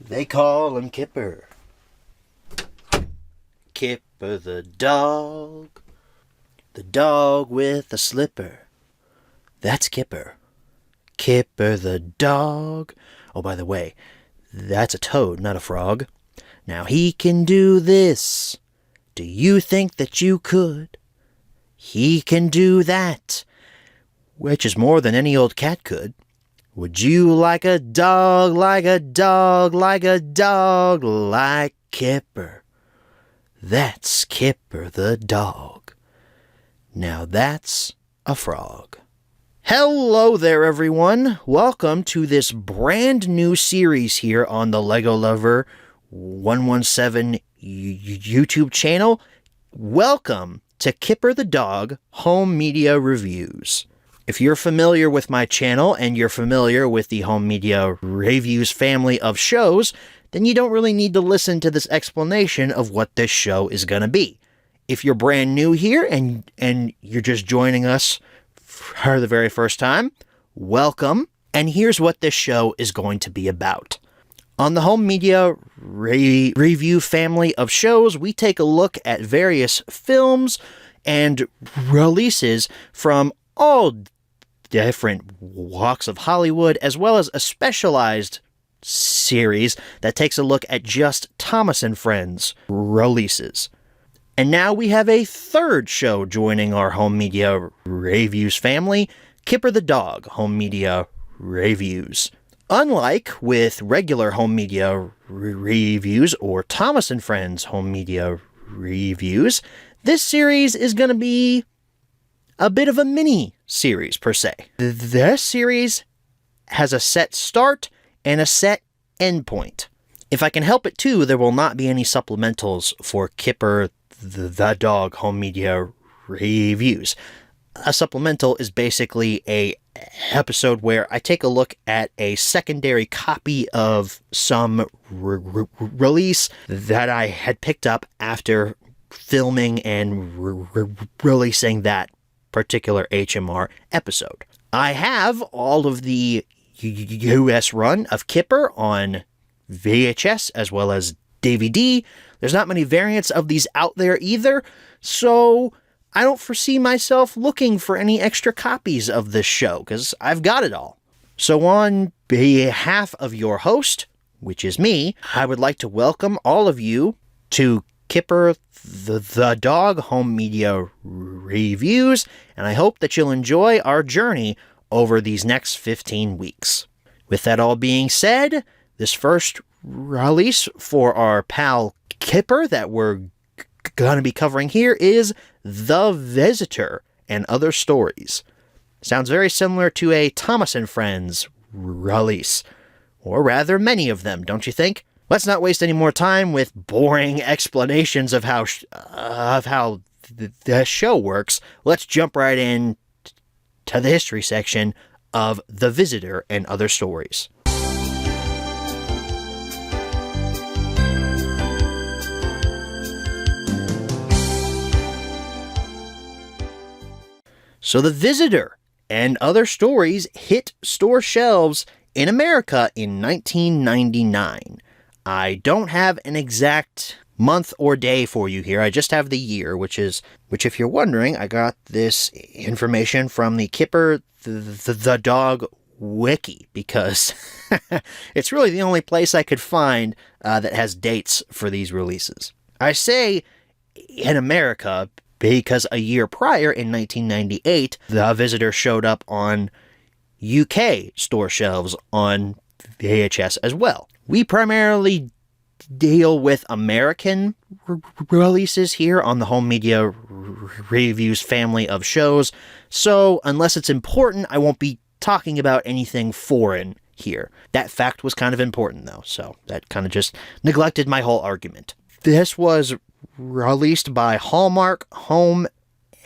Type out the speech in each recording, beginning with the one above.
They call him Kipper. Kipper the dog. The dog with a slipper. That's Kipper. Kipper the dog. Oh, by the way, that's a toad, not a frog. Now he can do this. Do you think that you could? He can do that, which is more than any old cat could. Would you like a dog, like a dog, like a dog, like Kipper? That's Kipper the dog. Now that's a frog. Hello there, everyone. Welcome to this brand new series here on the Lego Lover 117 YouTube channel. Welcome to Kipper the Dog Home Media Reviews. If you're familiar with my channel and you're familiar with the Home Media Reviews family of shows, then you don't really need to listen to this explanation of what this show is going to be. If you're brand new here and you're just joining us for the very first time, welcome, and here's what this show is going to be about. On the Home Media Review family of shows, we take a look at various films and releases from all different walks of Hollywood, as well as a specialized series that takes a look at just Thomas and Friends releases. And now we have a third show joining our Home Media Reviews family, Kipper the Dog Home Media Reviews. Unlike with regular Home Media Reviews or Thomas and Friends Home Media Reviews, this series is going to be a bit of a mini-series, per se. This series has a set start and a set end point. If I can help it too, there will not be any supplementals for Kipper the Dog Home Media Reviews. A supplemental is basically a episode where I take a look at a secondary copy of some release that I had picked up after filming and releasing that particular HMR episode. I have all of the US run of Kipper on VHS as well as DVD. There's not many variants of these out there either, so I don't foresee myself looking for any extra copies of this show, because I've got it all. So on behalf of your host, which is me, I would like to welcome all of you to Kipper the Dog Home Media Reviews, and I hope that you'll enjoy our journey over these next 15 weeks. With that all being said, this first release for our pal Kipper that we're going to be covering here is The Visitor and Other Stories. Sounds very similar to a Thomas and Friends release, or rather many of them, don't you think? Let's not waste any more time with boring explanations of how the show works. Let's jump right in to the history section of The Visitor and Other Stories. So The Visitor and Other Stories hit store shelves in America in 1999. I don't have an exact month or day for you here. I just have the year, which if you're wondering, I got this information from the Kipper the Dog Wiki, because it's really the only place I could find that has dates for these releases. I say in America because a year prior, in 1998, The Visitor showed up on UK store shelves on VHS as well. We primarily deal with American releases here on the Home Media Reviews family of shows, so unless it's important, I won't be talking about anything foreign here. That fact was kind of important, though, so that kind of just neglected my whole argument. This was released by Hallmark Home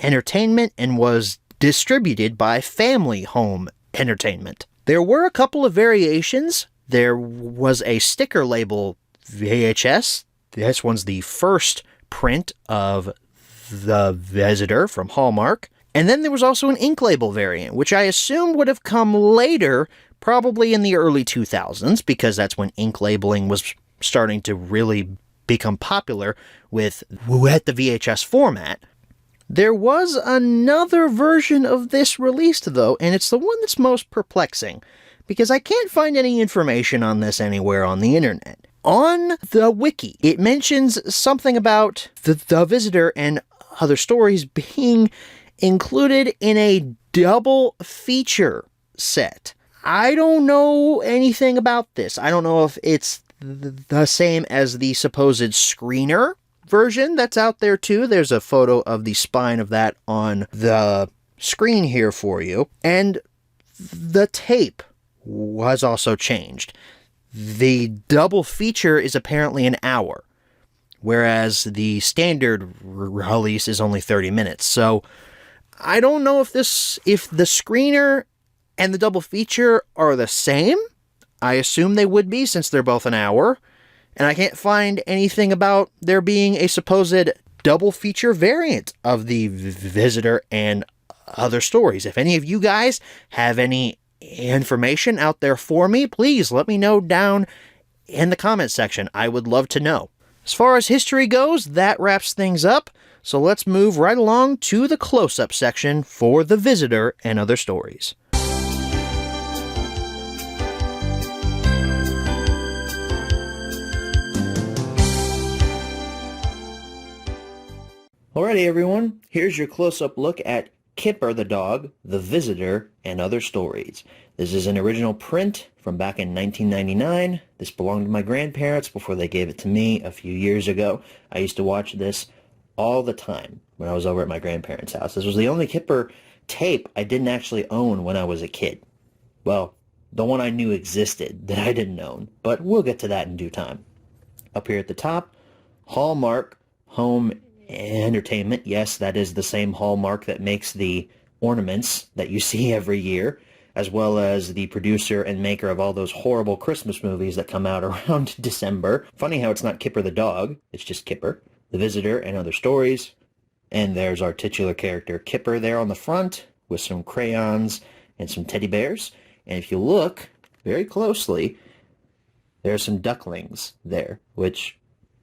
Entertainment and was distributed by Family Home Entertainment. There were a couple of variations. There was a sticker label VHS. This one's the first print of The Visitor from Hallmark. And then there was also an ink label variant, which I assume would have come later, probably in the early 2000s, because that's when ink labeling was starting to really become popular with the VHS format. There was another version of this released, though, and it's the one that's most perplexing, because I can't find any information on this anywhere on the internet. On the wiki, it mentions something about the Visitor and Other Stories being included in a double feature set. I don't know anything about this. I don't know if it's the same as the supposed screener version that's out there too. There's a photo of the spine of that on the screen here for you. And the tape was also changed. The double feature is apparently an hour, whereas the standard release is only 30 minutes. So I don't know if the screener and the double feature are the same. I assume they would be, since they're both an hour. And I can't find anything about there being a supposed double feature variant of the Visitor and Other Stories. If any of you guys have any information out there for me, please let me know down in the comments section. I would love to know. As far as history goes, that wraps things up. So let's move right along to the close-up section for The Visitor and Other Stories. Alrighty everyone, here's your close-up look at Kipper the Dog, The Visitor, and Other Stories. This is an original print from back in 1999. This belonged to my grandparents before they gave it to me a few years ago. I used to watch this all the time when I was over at my grandparents' house. This was the only Kipper tape I didn't actually own when I was a kid. Well, the one I knew existed that I didn't own, but we'll get to that in due time. Up here at the top, Hallmark Home Entertainment. Yes, that is the same Hallmark that makes the ornaments that you see every year, as well as the producer and maker of all those horrible Christmas movies that come out around December. Funny how it's not Kipper the Dog, it's just Kipper, The Visitor, and Other Stories. And there's our titular character Kipper there on the front with some crayons and some teddy bears. And if you look very closely, there are some ducklings there, which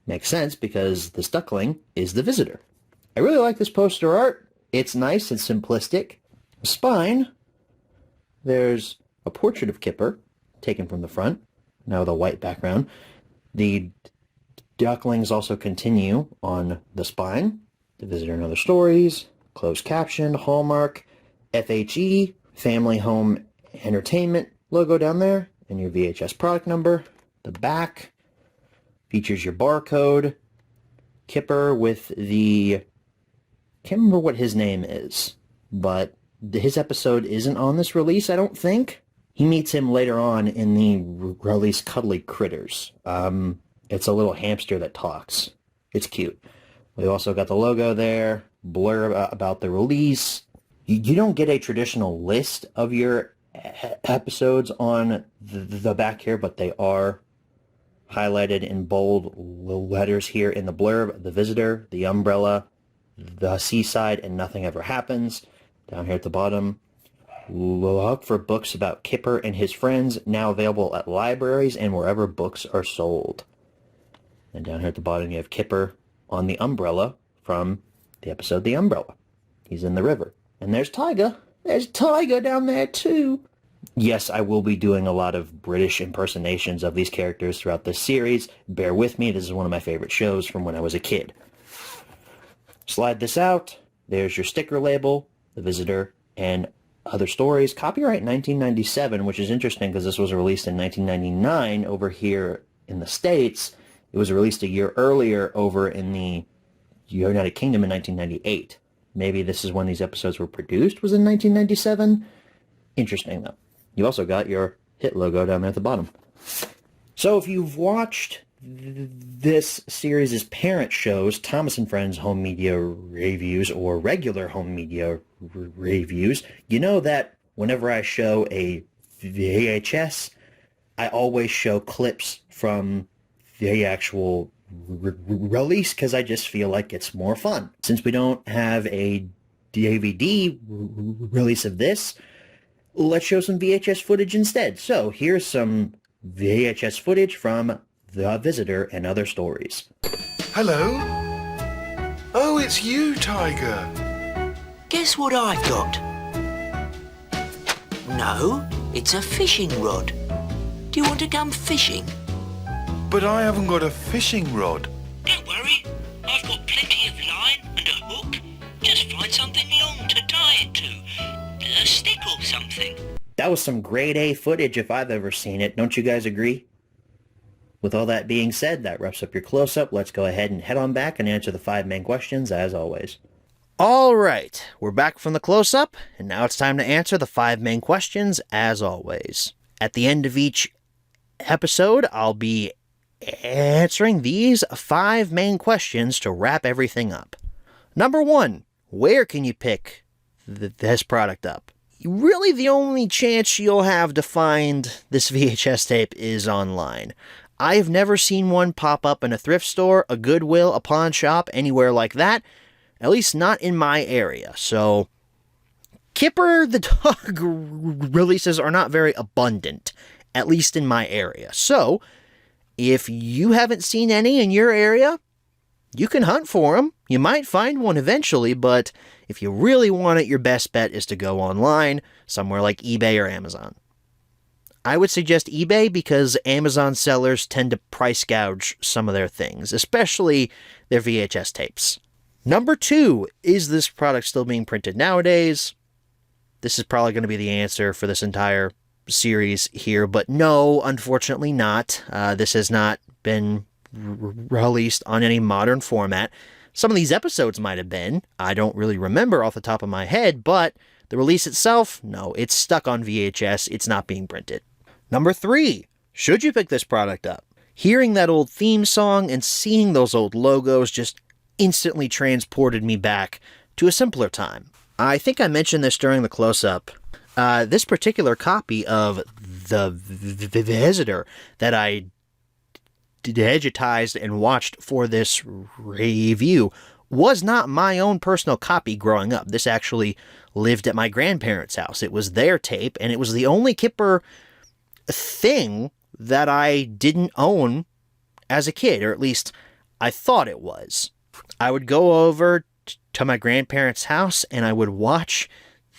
makes sense because this duckling is the Visitor. I really like this poster art. It's nice and simplistic. The spine, there's a portrait of Kipper taken from the front, now with a white background. The ducklings also continue on the spine. The Visitor and Other Stories, closed captioned, Hallmark, FHE, Family Home Entertainment logo down there, and your VHS product number. The back features your barcode, Kipper with the, can't remember what his name is, but his episode isn't on this release, I don't think. He meets him later on in the release Cuddly Critters. It's a little hamster that talks. It's cute. We also got the logo there, blurb about the release. You don't get a traditional list of your episodes on the back here, but they are highlighted in bold letters here in the blurb. The Visitor, The Umbrella, The Seaside, and Nothing Ever Happens. Down here at the bottom, look for books about Kipper and his friends, now available at libraries and wherever books are sold. And down here at the bottom you have Kipper on the umbrella from the episode The Umbrella. He's in the river. And there's Tyga. There's Tyga down there too. Yes, I will be doing a lot of British impersonations of these characters throughout this series. Bear with me, this is one of my favorite shows from when I was a kid. Slide this out. There's your sticker label, The Visitor, and Other Stories. Copyright 1997, which is interesting because this was released in 1999 over here in the States. It was released a year earlier over in the United Kingdom in 1998. Maybe this is when these episodes were produced, was in 1997. Interesting, though. You also got your hit logo down there at the bottom. So if you've watched this series' parent shows, Thomas and Friends Home Media Reviews, or regular Home Media Reviews, you know that whenever I show a VHS, I always show clips from the actual release because I just feel like it's more fun. Since we don't have a DVD release of this, let's show some VHS footage instead. So here's some VHS footage from The Visitor and Other Stories. Hello? Oh, it's you, Tiger. Guess what I've got? No, it's a fishing rod. Do you want to come fishing? But I haven't got a fishing rod. Don't worry, I've got plenty of line and a hook. Just find something long to tie it to. A stick or something. That was some grade A footage if I've ever seen it. Don't you guys agree? With all that being said, that wraps up your close-up. Let's go ahead and head on back and answer the 5 main questions as always. All right, we're back from the close-up, and now it's time to answer the 5 main questions as always. At the end of each episode, I'll be answering these 5 main questions to wrap everything up. Number 1, where can you pick this product up? Really, the only chance you'll have to find this VHS tape is online. I've never seen one pop up in a thrift store, a Goodwill, a pawn shop, anywhere like that. At least not in my area. So, Kipper the dog releases are not very abundant, at least in my area. So, if you haven't seen any in your area, you can hunt for them. You might find one eventually, but if you really want it, your best bet is to go online, somewhere like eBay or Amazon. I would suggest eBay because Amazon sellers tend to price gouge some of their things, especially their VHS tapes. Number 2, is this product still being printed nowadays? This is probably going to be the answer for this entire series here, but no, unfortunately not. This has not been released on any modern format. Some of these episodes might have been. I don't really remember off the top of my head, but the release itself, no, it's stuck on VHS. It's not being printed. Number 3, should you pick this product up? Hearing that old theme song and seeing those old logos just instantly transported me back to a simpler time. I think I mentioned this during the close-up. This particular copy of The Visitor that I digitized and watched for this review was not my own personal copy growing up. This actually lived at my grandparents' house. It was their tape, and it was the only Kipper thing that I didn't own as a kid, or at least I thought it was. I would go over to my grandparents' house and I would watch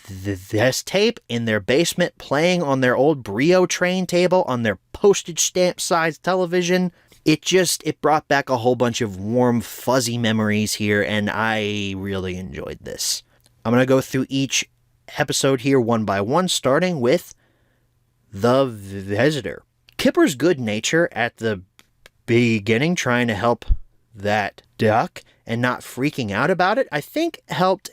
this tape in their basement playing on their old Brio train table on their postage stamp sized television. It brought back a whole bunch of warm, fuzzy memories here, and I really enjoyed this. I'm going to go through each episode here one by one, starting with The Visitor. Kipper's good nature at the beginning, trying to help that duck and not freaking out about it, I think helped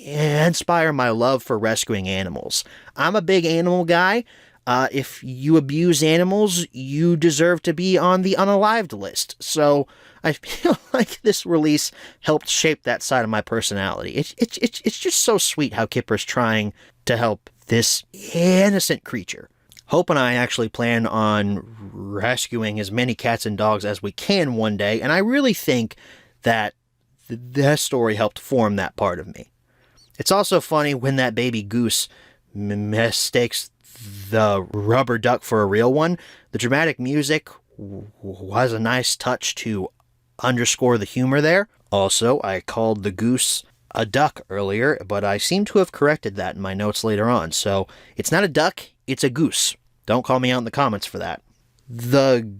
inspire my love for rescuing animals. I'm a big animal guy. If you abuse animals, you deserve to be on the unalived list. So I feel like this release helped shape that side of my personality. It's just so sweet how Kipper's trying to help this innocent creature. Hope and I actually plan on rescuing as many cats and dogs as we can one day, and I really think that this story helped form that part of me. It's also funny when that baby goose mistakes the rubber duck for a real one. The dramatic music was a nice touch to underscore the humor there. Also, I called the goose a duck earlier, but I seem to have corrected that in my notes later on. So it's not a duck, it's a goose. Don't call me out in the comments for that. The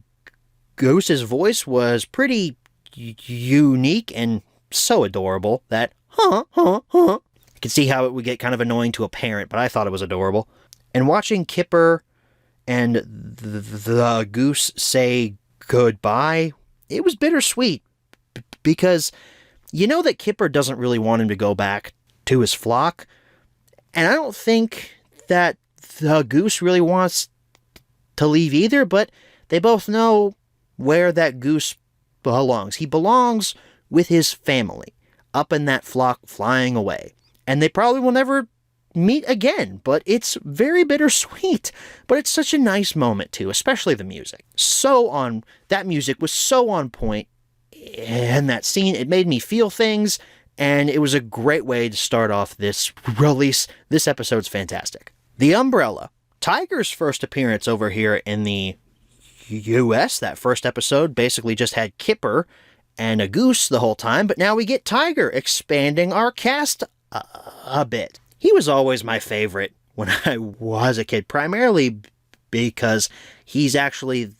goose's voice was pretty unique and so adorable that, I could see how it would get kind of annoying to a parent, but I thought it was adorable. And watching Kipper and the goose say goodbye, it was bittersweet because you know that Kipper doesn't really want him to go back to his flock. And I don't think that the goose really wants to leave either, but they both know where that goose belongs. He belongs with his family up in that flock flying away. And they probably will never meet again, but it's very bittersweet. But it's such a nice moment too, especially the music. That music was so on point, and that scene, it made me feel things, and it was a great way to start off this release. This episode's fantastic. The Umbrella. Tiger's first appearance over here in the US, that first episode, basically just had Kipper and a goose the whole time, but now we get Tiger, expanding our cast a bit. He was always my favorite when I was a kid, primarily because he's actually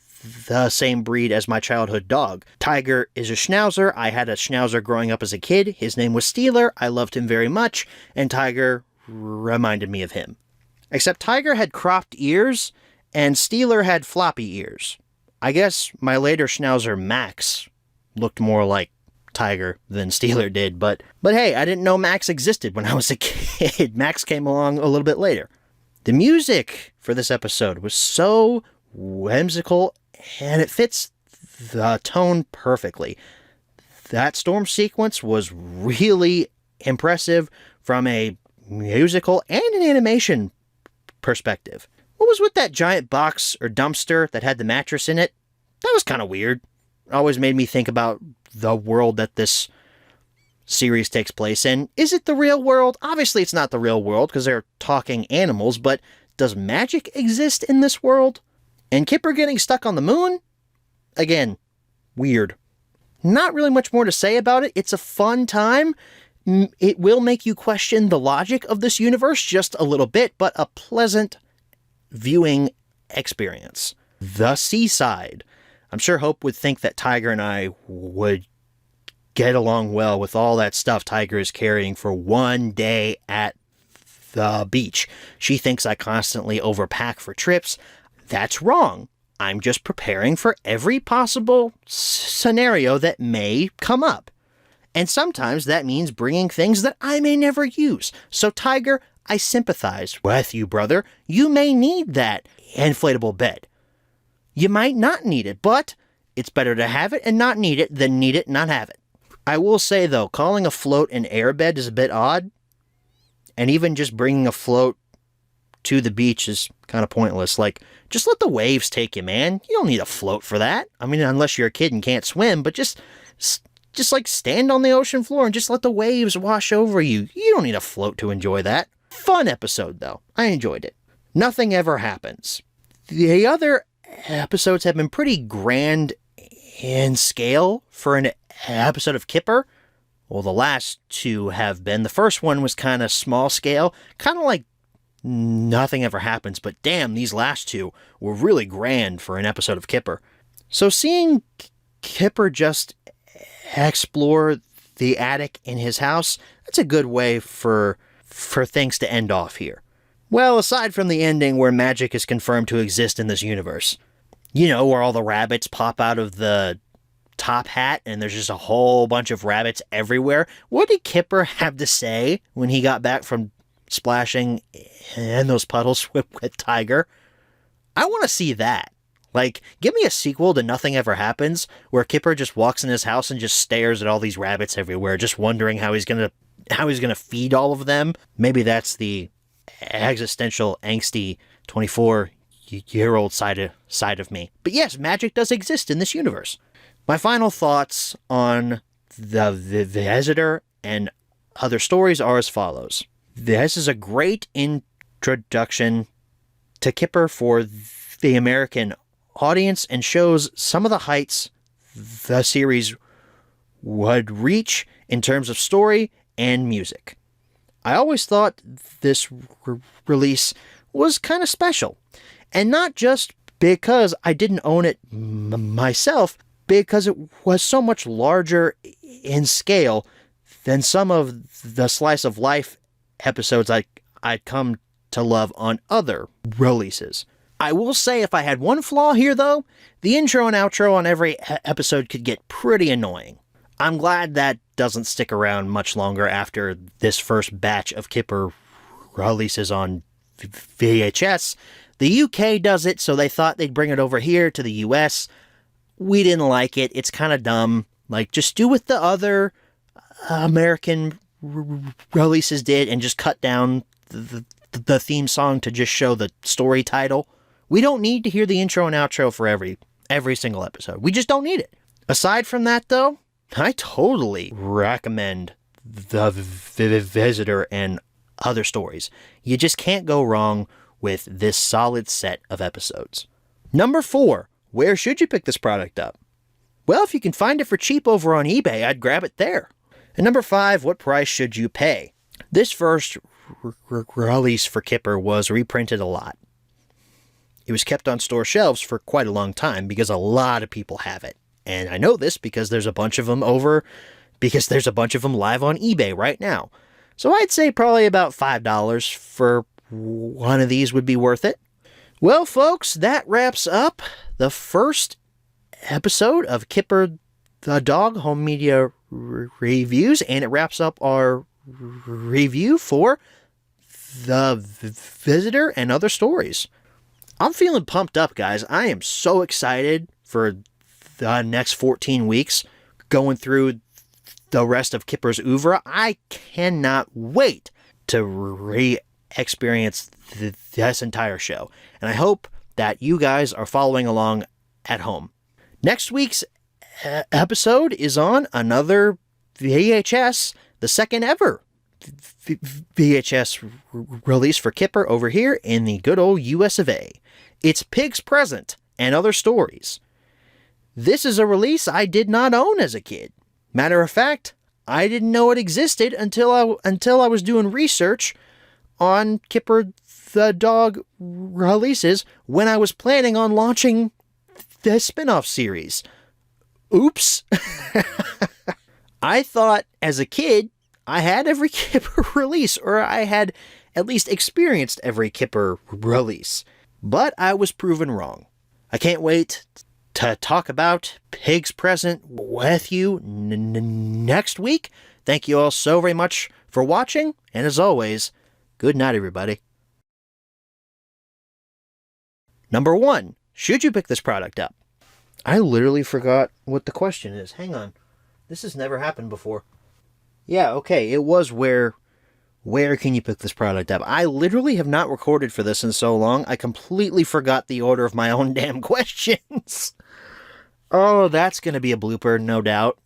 the same breed as my childhood dog. Tiger is a Schnauzer. I had a Schnauzer growing up as a kid. His name was Steeler. I loved him very much, and Tiger reminded me of him. Except Tiger had cropped ears, and Steeler had floppy ears. I guess my later Schnauzer, Max, looked more like Tiger than Steeler did, but hey, I didn't know Max existed when I was a kid. Max came along a little bit later. The music for this episode was so whimsical, and it fits the tone perfectly. That storm sequence was really impressive from a musical and an animation perspective. What was with that giant box or dumpster that had the mattress in it? That was kind of weird. It always made me think about the world that this series takes place in. Is it the real world? Obviously it's not the real world because they're talking animals, but does magic exist in this world? And Kipper getting stuck on the moon? Again, weird. Not really much more to say about it. It's a fun time. It will make you question the logic of this universe just a little bit, but a pleasant viewing experience. The Seaside. I'm sure Hope would think that Tiger and I would get along well with all that stuff Tiger is carrying for one day at the beach. She thinks I constantly overpack for trips. That's wrong. I'm just preparing for every possible scenario that may come up. And sometimes that means bringing things that I may never use. So Tiger, I sympathize with you, brother. You may need that inflatable bed. You might not need it, but it's better to have it and not need it than need it and not have it. I will say, though, calling a float an airbed is a bit odd. And even just bringing a float to the beach is kind of pointless. Like, just let the waves take you, man. You don't need a float for that. I mean, unless you're a kid and can't swim, but just like stand on the ocean floor and just let the waves wash over you. You don't need a float to enjoy that. Fun episode, though. I enjoyed it. Nothing ever happens. The other episodes have been pretty grand in scale for an episode of Kipper. Well, the last two have been. The first one was kind of small scale, kind of like nothing ever happens, but damn, these last two were really grand for an episode of Kipper. So seeing Kipper just explore the attic in his house, that's a good way for things to end off here. Well, aside from the ending where magic is confirmed to exist in this universe. You know, where all the rabbits pop out of the top hat and there's just a whole bunch of rabbits everywhere. What did Kipper have to say when he got back from splashing in those puddles with Tiger? I want to see that. Like, give me a sequel to Nothing Ever Happens, where Kipper just walks in his house and just stares at all these rabbits everywhere, just wondering how he's gonna feed all of them. Maybe that's the existential, angsty 24-year-old side of me. But yes, magic does exist in this universe. My final thoughts on the Visitor and other stories are as follows. This is a great introduction to Kipper for the American audience and shows some of the heights the series would reach in terms of story and music. I always thought this release was kind of special, and not just because I didn't own it myself, because it was so much larger in scale than some of the slice of life episodes I'd come to love on other releases. I will say, if I had one flaw here, though, the intro and outro on every episode could get pretty annoying. I'm glad that doesn't stick around much longer after this first batch of Kipper releases on VHS. The UK does it, so they thought they'd bring it over here to the US. We didn't like it. It's kind of dumb. Like, just do what the other American releases did and just cut down the theme song to just show the story title. We don't need to hear the intro and outro for every single episode. We just don't need it. Aside from that, though, I totally recommend The Visitor and other stories. You just can't go wrong with this solid set of episodes. Number 4, where should you pick this product up? Well, if you can find it for cheap over on eBay, I'd grab it there. And number 5, what price should you pay? This first release for Kipper was reprinted a lot. It was kept on store shelves for quite a long time because a lot of people have it. And I know this because there's a bunch of them live on eBay right now. So I'd say probably about $5 for one of these would be worth it. Well, folks, that wraps up the first episode of Kipper the Dog Home Media Reviews, and it wraps up our review for The Visitor and Other Stories. I'm feeling pumped up, guys. I am so excited for the next 14 weeks going through the rest of Kipper's oeuvre. I cannot wait to re-experience this entire show. And I hope that you guys are following along at home. Next week's episode is on another VHS, the second ever VHS release for Kipper over here in the good old US of A. It's Pig's Present and Other Stories. This is a release I did not own as a kid. Matter of fact, I didn't know it existed until I was doing research on Kipper the Dog releases when I was planning on launching the spin-off series. Oops. I thought as a kid I had every Kipper release, or I had at least experienced every Kipper release. But I was proven wrong. I can't wait to talk about Pig's Present with you next week. Thank you all so very much for watching, and as always, good night, everybody. Number 1, should you pick this product up? I literally forgot what the question is. Hang on. This has never happened before. Yeah, okay, it was where can you pick this product up? I literally have not recorded for this in so long, I completely forgot the order of my own damn questions. Oh, that's going to be a blooper, no doubt.